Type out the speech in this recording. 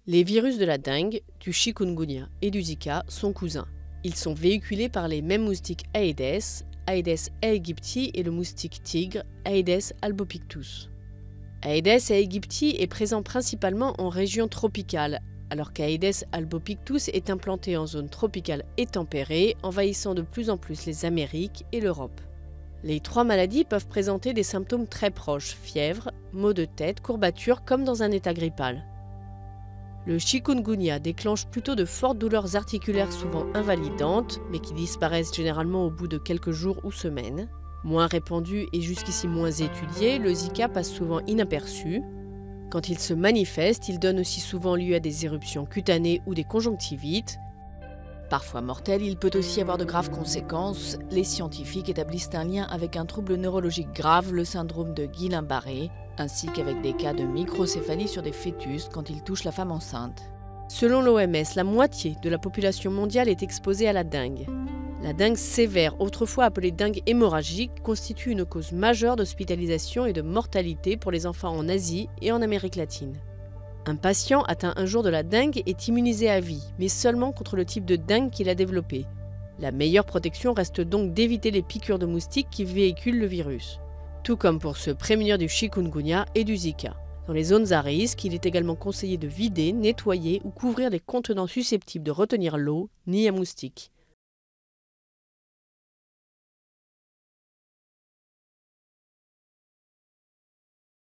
Les virus de la dengue, du chikungunya et du Zika sont cousins. Ils sont véhiculés par les mêmes moustiques Aedes, Aedes aegypti et le moustique tigre, Aedes albopictus. Aedes aegypti est présent principalement en région tropicale, alors qu'Aedes albopictus est implanté en zone tropicale et tempérée, envahissant de plus en plus les Amériques et l'Europe. Les trois maladies peuvent présenter des symptômes très proches, fièvre, maux de tête, courbatures, comme dans un état grippal. Le chikungunya déclenche plutôt de fortes douleurs articulaires souvent invalidantes, mais qui disparaissent généralement au bout de quelques jours ou semaines. Moins répandu et jusqu'ici moins étudié, le Zika passe souvent inaperçu. Quand il se manifeste, il donne aussi souvent lieu à des éruptions cutanées ou des conjonctivites. Parfois mortel, il peut aussi avoir de graves conséquences. Les scientifiques établissent un lien avec un trouble neurologique grave, le syndrome de Guillain-Barré, ainsi qu'avec des cas de microcéphalie sur des fœtus quand il touche la femme enceinte. Selon l'OMS, la moitié de la population mondiale est exposée à la dengue. La dengue sévère, autrefois appelée dengue hémorragique, constitue une cause majeure d'hospitalisation et de mortalité pour les enfants en Asie et en Amérique latine. Un patient atteint un jour de la dengue est immunisé à vie, mais seulement contre le type de dengue qu'il a développé. La meilleure protection reste donc d'éviter les piqûres de moustiques qui véhiculent le virus. Tout comme pour se prémunir du chikungunya et du Zika. Dans les zones à risque, il est également conseillé de vider, nettoyer ou couvrir les contenants susceptibles de retenir l'eau, nids à moustiques.